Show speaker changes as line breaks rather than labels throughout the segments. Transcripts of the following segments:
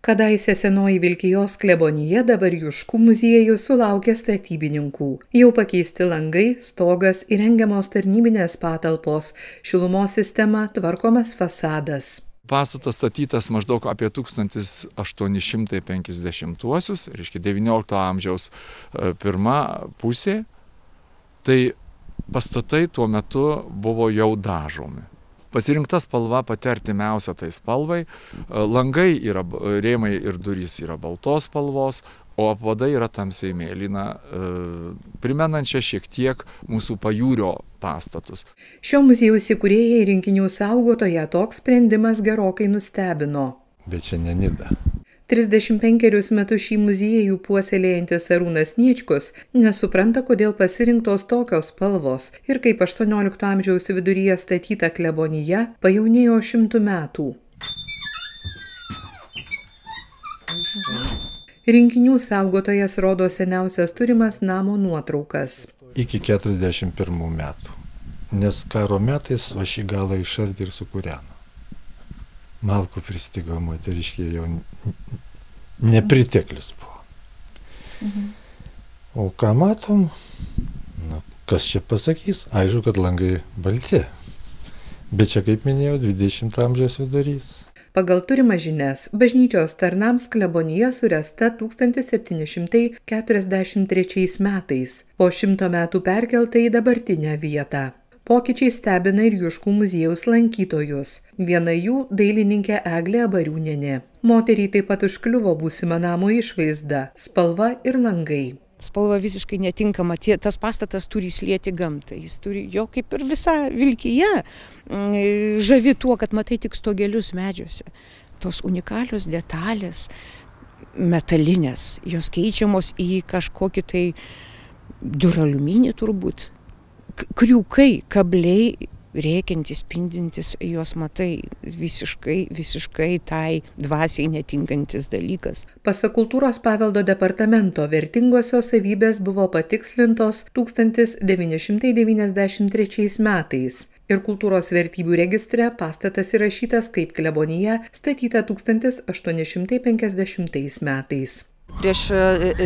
Kadaise senoji Vilkijos klebonija, dabar Juškų muziejus, sulaukė statybininkų. Jau pakeisti langai, stogas, įrengiamos tarnybinės patalpos, šilumos sistema, tvarkomas fasadas.
Pastatas statytas maždaug apie 1850-uosius, reiškia 19 amžiaus pirma pusė. Tai pastatai tuo metu buvo jau dažomi. Pasirinkta spalva pati artimiausia tai spalvai. Langai yra, rėmai ir durys yra baltos spalvos, o apvadai yra tamsiai mėlyna, primenančia šiek tiek mūsų pajūrio pastatus.
Šio muziejaus įkūrėją ir rinkinių saugotoją toks sprendimas gerokai nustebino.
Bet čia ne Nida.
35 metus šį muziejų puoselėjantis Arūnas Niečkus nesupranta, kodėl pasirinktos tokios spalvos ir kaip 18 amžiaus viduryje statyta klebonija pajaunėjo 100 metų. Rinkinių saugotojas rodo seniausias turimas namo nuotraukas.
Iki 41 metų, nes karo metais va šį galą išardė ir sukūreno. Malkų pristigo, moteriškė jau nepriteklius buvo. O ką matom, kas čia pasakys, aišku, kad langai balti. Bet čia, kaip minėjau, 20 amžiaus vidurys.
Pagal turimas žinias, bažnyčios tarnams klebonija suręsta 1743 metais, po 100 metų perkelta į dabartinę vietą. Pokyčiai stebina ir Juškų muziejaus lankytojus. Viena jų dailininkė Eglė Abariūnienė. Moteriai taip pat užkliuvo būsima namo išvaizda, spalva ir langai.
Spalva visiškai netinkama, tas pastatas turi įsilieti gamtą, jis turi jo kaip ir visa Vilkija, žavi tuo, kad matai tik stogelius medžiuose. Tos unikalios detalės, metalinės, jos keičiamos į kažkokį tai duraliuminį turbūt. Kriukai, kabliai, rėkiantis, spindintis, juos matai visiškai tai dvasiai netinkantis dalykas.
Pasak Kultūros paveldo departamento, vertingosios savybės buvo patikslintos 1993 metais ir kultūros vertybių registre pastatas įrašytas kaip klebonija statyta 1850 metais.
Prieš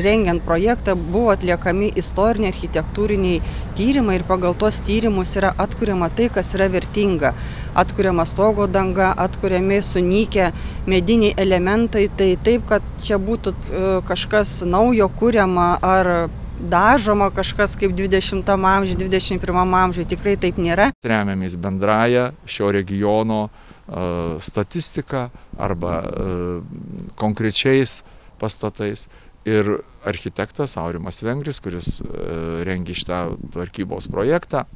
rengiant projektą buvo atliekami istoriniai architektūriniai tyrimai ir pagal tos tyrimus yra atkuriama tai, kas yra vertinga. Atkuriama stogo danga, atkuriami sunykę mediniai elementai, tai taip, kad čia būtų kažkas naujo kuriama ar dažoma kažkas kaip 20 amžiuje, 21 amžiuje, tikrai taip nėra.
Remiamės bendraja šio regiono statistika arba konkrečiais pastatais ir architektas Aurimas Vengris, kuris rengė šitą tvarkybos projektą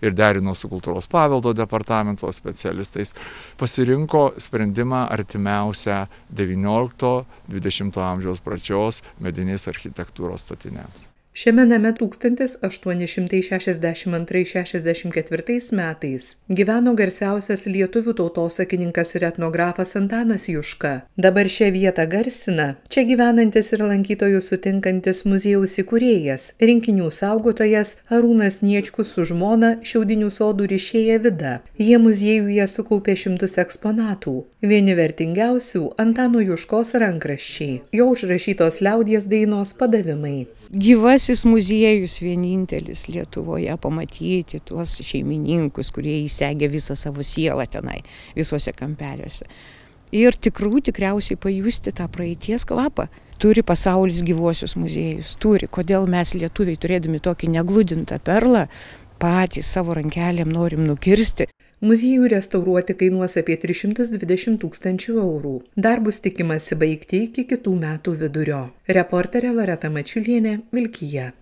ir derino su Kultūros paveldo departamento specialistais, pasirinko sprendimą artimiausią 19-20 amžiaus pradžios medinės architektūros statiniams.
Šiame name 1862-64 metais gyveno garsiausias lietuvių tautosakininkas ir etnografas Antanas Juška. Dabar šią vietą garsina čia gyvenantis ir lankytojus sutinkantis muziejaus įkūrėjas, rinkinių saugotojas Arūnas Niečkus su žmona Šiaudinių sodų rišėja Vida. Jie muziejuje sukaupė šimtus eksponatų. Vieni vertingiausių Antano Juškos rankraščiai, jo užrašytos liaudies dainos padavimai.
Gyvasis muziejus vienintelis Lietuvoje, pamatyti tuos šeimininkus, kurie įsegė visą savo sielą tenai, visuose kampeliuose. Ir tikriausiai pajusti tą praeities kvapą. Turi pasaulis gyvuosius muziejus, turi. Kodėl mes lietuviai, turėdami tokį negludintą perlą, patys savo rankelėm norim nukirsti.
Muziejų restauruoti kainuos apie 320 000 eurų. Darbus tikimasi baigti iki kitų metų vidurio. Reporterė Loreta Mačiulienė, Vilkija.